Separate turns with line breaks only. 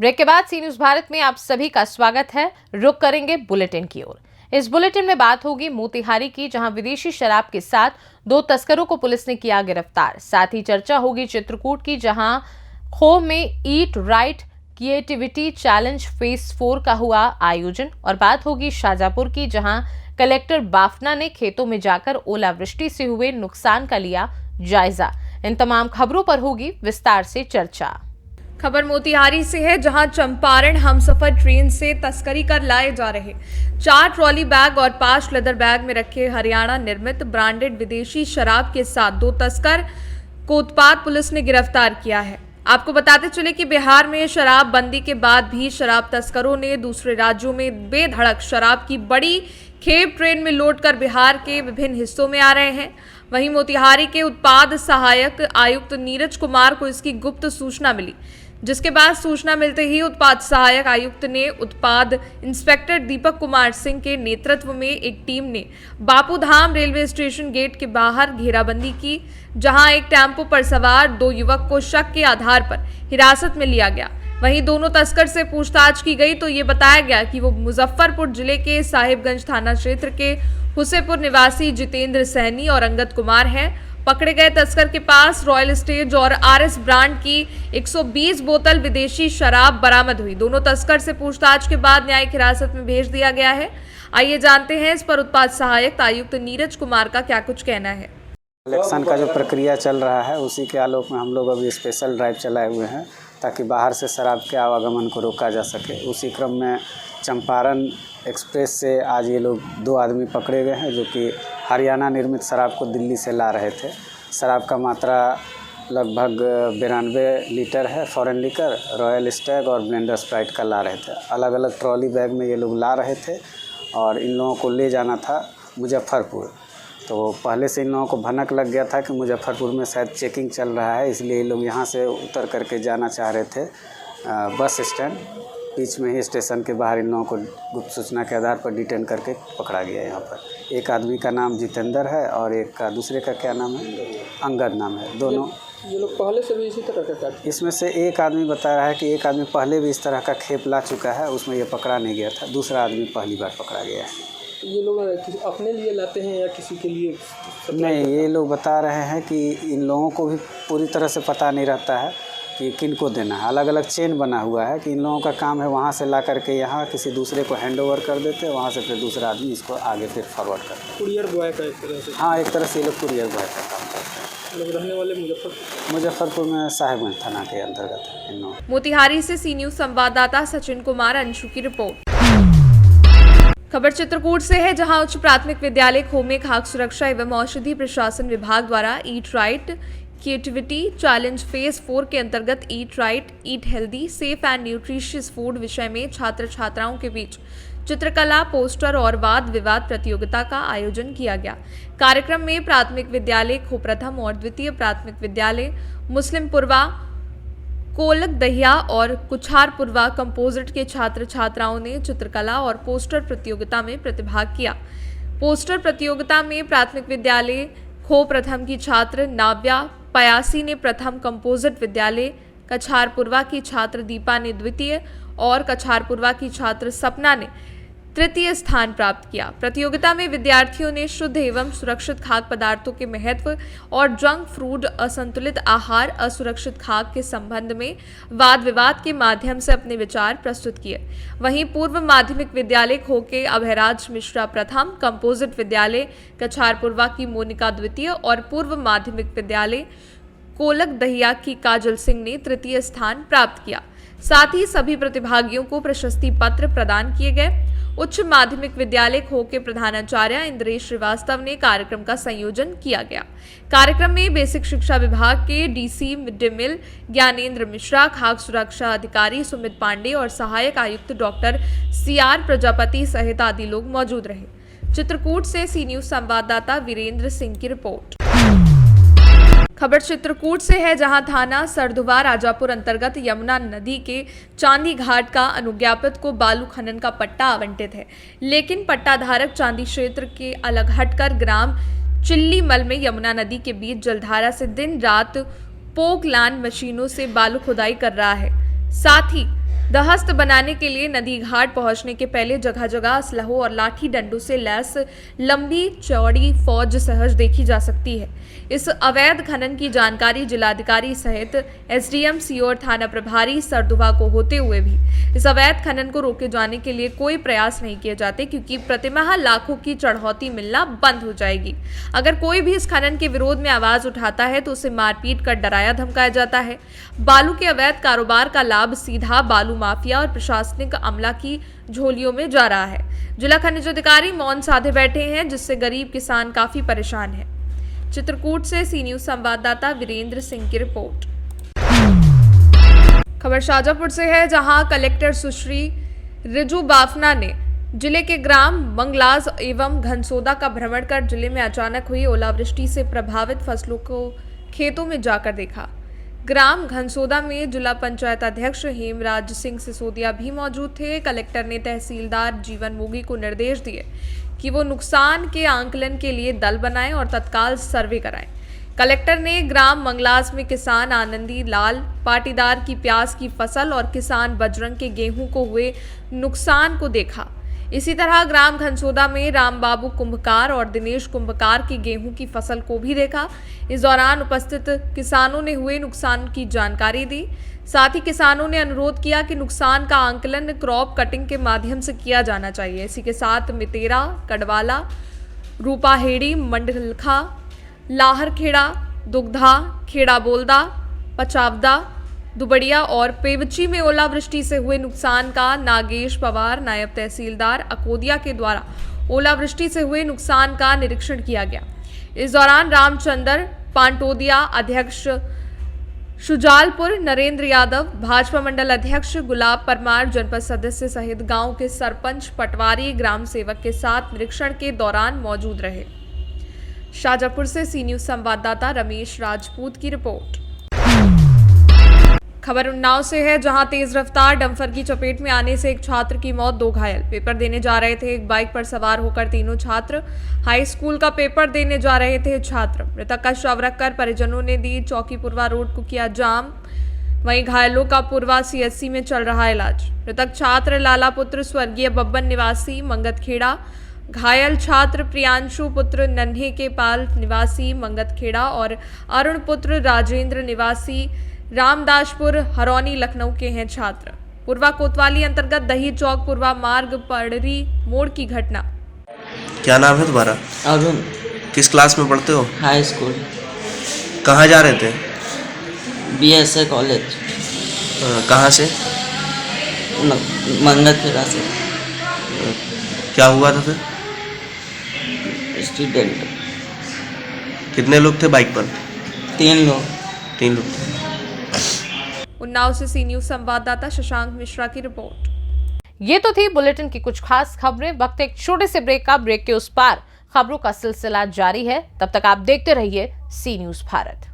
Break के बाद सी news Bharat में आप सभी का स्वागत है। रुक करेंगे बुलेटिन की ओर। इस बुलेटिन में बात होगी मोतिहारी की, जहां विदेशी शराब के साथ 2 तस्करों को पुलिस ने किया गिरफ्तार। साथ ही चर्चा होगी चित्रकूट की, जहां खो में eat right creativity challenge phase 4 का हुआ आयोजन। और बात होगी शाजापुर की, जहां कलेक्टर बाफना ने खेतों में जाकर ओलावृष्टि से हुए नुकसान का लिया जायजा। इन तमाम खबरों पर होगी विस्तार से चर्चा।
खबर मोतिहारी से है, जहां चंपारण हमसफर ट्रेन से तस्करी कर लाए जा रहे 4 ट्रॉली बैग और 5 लेदर बैग में रखे हरियाणा निर्मित ब्रांडेड विदेशी शराब के साथ 2 तस्कर को उत्पाद पुलिस ने गिरफ्तार किया है। आपको बताते चले कि बिहार में शराब बंदी के बाद भी शराब तस्करों ने दूसरे राज्यों में बेधड़क शराब की बड़ी खेप ट्रेन में लोड कर बिहार के विभिन्न हिस्सों में आ रहे हैं। वहीं मोतिहारी के उत्पाद सहायक आयुक्त नीरज कुमार को इसकी गुप्त सूचना मिली, जिसके बाद सूचना मिलते ही उत्पाद सहायक आयुक्त ने उत्पाद इंस्पेक्टर दीपक कुमार सिंह के नेतृत्व में एक टीम ने बापूधाम रेलवे स्टेशन गेट के बाहर घेराबंदी की, जहां एक टेम्पो पर सवार 2 युवक को शक के आधार पर हिरासत में लिया गया। वहीं दोनों तस्कर से पूछताछ की गई तो ये बताया गया कि वो मुजफ्फरपुर जिले के साहिबगंज थाना क्षेत्र के हुसेपुर निवासी जितेंद्र सहनी और अंगद कुमार हैं। पकड़े गए तस्कर के पास रॉयल स्टेज और आरएस ब्रांड की 120 बोतल विदेशी शराब बरामद हुई। दोनों तस्कर से पूछताछ के बाद न्यायिक हिरासत में भेज दिया गया है। आइए जानते हैं इस पर उत्पाद सहायक आयुक्त नीरज कुमार का क्या कुछ कहना है।
इलेक्शन का जो प्रक्रिया चल रहा है उसी के आलोक में हम लोग अभी स्पेशल ड्राइव चलाए हुए हैं, ताकि बाहर से शराब के आवागमन को रोका जा सके। उसी क्रम में चंपारण एक्सप्रेस से आज ये लोग 2 आदमी पकड़े गए हैं, जो कि हरियाणा निर्मित शराब को दिल्ली से ला रहे थे। शराब का मात्रा लगभग 92 लीटर है। फॉरेन लिकर, रॉयल स्टैग और ब्लेंडर स्प्राइट का ला रहे थे। अलग अलग ट्रॉली बैग में ये लोग ला रहे थे और इन लोगों को ले जाना था मुजफ्फरपुर। तो पहले से इन लोगों को भनक लग गया था कि मुजफ्फरपुर में शायद चेकिंग चल रहा है, इसलिए ये लोग यहाँ से उतर करके जाना चाह रहे थे बस स्टैंड। बीच में ही स्टेशन के बाहर इन लोगों को गुप्त सूचना के आधार पर डिटेन करके पकड़ा गया। यहाँ पर एक आदमी का नाम जितेंद्र है और एक का दूसरे का क्या नाम है, अंगद नाम है। दोनों
ये लोग पहले से भी इसी तरह का करते।
इसमें से एक आदमी बता रहा है कि एक आदमी पहले भी इस तरह का खेप ला चुका है, उसमें ये पकड़ा नहीं गया था। दूसरा आदमी पहली बार पकड़ा गया है।
ये लोग अपने लिए लाते हैं या किसी के लिए?
नहीं, ये लोग बता रहे हैं कि इन लोगों को भी पूरी तरह से पता नहीं रहता है कि किन को देना है। अलग अलग चेन बना हुआ है कि इन लोगों का काम है वहाँ से ला करके यहाँ किसी दूसरे को हैंड ओवर कर देते हैं, वहाँ से फिर दूसरा आदमी इसको आगे फिर फॉरवर्ड करते हैं।
कुरियर बॉय का एक तरह से?
हाँ, एक तरह से ये लोग कुरियर बॉय का काम करते हैं।
लोग रहने वाले
मुजफ्फरपुर में साहिबगंज थाना के अंतर्गत है इन लोग।
मोतिहारी से सी न्यूज संवाददाता सचिन कुमार अंशु की रिपोर्ट। खबर चित्रकूट से है, जहां उच्च प्राथमिक विद्यालय खो में खाद्य सुरक्षा एवं औषधि प्रशासन विभाग द्वारा eat right creativity challenge phase 4 के अंतर्गत eat right eat healthy safe and nutritious food विषय में छात्र छात्राओं के बीच चित्रकला, पोस्टर और वाद विवाद प्रतियोगिता का आयोजन किया गया। कार्यक्रम में प्राथमिक विद्यालय खो प्रथम और द्वितीय प्राथमिक विद्यालय मुस्लिमपुरवा, कोलक दहिया और कुछारपुरवा कंपोजिट के छात्र छात्राओं ने चित्रकला और पोस्टर प्रतियोगिता में प्रतिभाग किया। पोस्टर प्रतियोगिता में प्राथमिक विद्यालय खो प्रथम की छात्र नाव्या पयासी ने प्रथम, कंपोजिट विद्यालय कछारपुरवा की छात्र दीपा ने द्वितीय और कछारपुरवा की छात्र सपना ने तृतीय स्थान प्राप्त किया। प्रतियोगिता में विद्यार्थियों ने शुद्ध एवं सुरक्षित खाद्य पदार्थों के महत्व और जंक फूड, असंतुलित आहार, असुरक्षित खाद्य के संबंध में वाद विवाद के माध्यम से अपने विचार प्रस्तुत किए। वहीं पूर्व माध्यमिक विद्यालय खो के अभयराज मिश्रा प्रथम, कंपोजिट विद्यालय कछारपुरवा की मोनिका द्वितीय और पूर्व माध्यमिक विद्यालय कोलक दहिया की काजल सिंह ने तृतीय स्थान प्राप्त किया। साथ ही सभी प्रतिभागियों को प्रशस्ति पत्र प्रदान किए गए। उच्च माध्यमिक विद्यालय खो के प्रधानाचार्य इंद्रेश श्रीवास्तव ने कार्यक्रम का संयोजन किया गया। कार्यक्रम में बेसिक शिक्षा विभाग के DC mid day meal Gyanendra Mishra, खाद्य सुरक्षा अधिकारी सुमित पांडे और सहायक आयुक्त डॉक्टर CR प्रजापति सहित आदि लोग मौजूद रहे। चित्रकूट से सी न्यूज संवाददाता वीरेंद्र सिंह की रिपोर्ट। खबर चित्रकूट से है, जहां थाना सरधुवा राजापुर अंतर्गत यमुना नदी के चांदी घाट का अनुज्ञापित को बालू खनन का पट्टा आवंटित है, लेकिन पट्टाधारक चांदी क्षेत्र के अलग हटकर ग्राम चिल्लीमल में यमुना नदी के बीच जलधारा से दिन रात पोकलान मशीनों से बालू खुदाई कर रहा है। साथ ही दहस्त बनाने के लिए नदी घाट पहुंचने के पहले जगह जगह असलहों और लाठी डंडों से लैस लंबी चौड़ी फौज सहज देखी जा सकती है। इस अवैध खनन की जानकारी जिलाधिकारी सहित एसडीएम सीओ और थाना प्रभारी सरदुवा को होते हुए भी इस अवैध खनन को रोके जाने के लिए कोई प्रयास नहीं किए जाते, क्योंकि प्रतिमाह लाखों की चढ़ौती मिलना बंद हो जाएगी। अगर कोई भी इस खनन के विरोध में आवाज उठाता है तो उसे मारपीट कर डराया धमकाया जाता है। बालू के अवैध कारोबार का लाभ सीधा बालू माफिया और प्रशासनिक अमला की झोलियों में जा रहा है। जिला खनिज अधिकारी मौन साधे बैठे हैं, जिससे गरीब किसान काफी परेशान है। चित्रकूट से सी न्यूज संवाददाता वीरेंद्र सिंह की रिपोर्ट। खबर शाजापुर से है, जहां कलेक्टर सुश्री रिजू बाफना ने जिले के ग्राम मंगलाज एवं घनसोदा का भ्रमण कर जिले में अचानक हुई ओलावृष्टि से प्रभावित फसलों को खेतों में जाकर देखा। ग्राम घनसोदा में जिला पंचायत अध्यक्ष हेमराज सिंह सिसोदिया भी मौजूद थे। कलेक्टर ने तहसीलदार जीवन मोगी को निर्देश दिए कि वो नुकसान के आंकलन के लिए दल बनाएं और तत्काल सर्वे कराएं। कलेक्टर ने ग्राम मंगलास में किसान आनंदी लाल पाटीदार की प्याज की फसल और किसान बजरंग के गेहूं को हुए नुकसान को देखा। इसी तरह ग्राम घनसोदा में रामबाबू कुंभकार और दिनेश कुंभकार की गेहूं की फसल को भी देखा। इस दौरान उपस्थित किसानों ने हुए नुकसान की जानकारी दी। साथ ही किसानों ने अनुरोध किया कि नुकसान का आंकलन क्रॉप कटिंग के माध्यम से किया जाना चाहिए। इसी के साथ मितेरा, कड़वाला, रूपाहेड़ी, मंडलखा, लाहरखेड़ा, दुग्धा, खेड़ा बोलदा, पचावदा, दुबड़िया और पेवची में ओलावृष्टि से हुए नुकसान का नागेश पवार, नायब तहसीलदार अकोदिया के द्वारा ओलावृष्टि से हुए नुकसान का निरीक्षण किया गया। इस दौरान रामचंद्र पांटोदिया, अध्यक्ष शुजालपुर, नरेंद्र यादव, भाजपा मंडल अध्यक्ष गुलाब परमार, जनपद सदस्य सहित गांव के सरपंच, पटवारी, ग्राम सेवक के साथ निरीक्षण के दौरान मौजूद रहे। शाजापुर से सी न्यूज संवाददाता रमेश राजपूत की रिपोर्ट। खबर उन्नाव से है, जहां तेज रफ्तार डंपर की चपेट में आने से एक छात्र की मौत, 2 घायल। पेपर देने जा रहे थे एक बाइक पर सवार होकर तीनों छात्र। हाई स्कूल का पेपर देने जा रहे थे छात्र। मृतक का शव रखकर परिजनों ने दी चौकी पुरवा रोड को किया जाम। वहीं घायलों का पुरवा सीएचसी में चल रहा इलाज। मृतक छात्र लाला पुत्र स्वर्गीय बब्बन निवासी मंगतखेड़ा, घायल छात्र प्रियांशु पुत्र नन्हे के पाल निवासी मंगतखेड़ा और अरुण पुत्र राजेंद्र निवासी रामदासपुर हरौनी लखनऊ के हैं छात्र। पुरवा कोतवाली अंतर्गत दही चौक पुरवा मार्ग पड़री मोड़ की घटना।
क्या नाम है तुम्हारा?
अरुण।
किस क्लास में पढ़ते हो?
High school.
कहाँ जा रहे थे?
BSA college.
कहाँ से?
मंगतखेड़ा से।
क्या हुआ था फिर?
स्टूडेंट।
कितने लोग थे बाइक पर?
3 लोग।
3 लोग थे।
उन्नाव से सी न्यूज संवाददाता शशांक मिश्रा की रिपोर्ट। ये तो थी बुलेटिन की कुछ खास खबरें। वक्त एक छोटे से ब्रेक का। ब्रेक के उस पार खबरों का सिलसिला जारी है। तब तक आप देखते रहिए सी न्यूज भारत।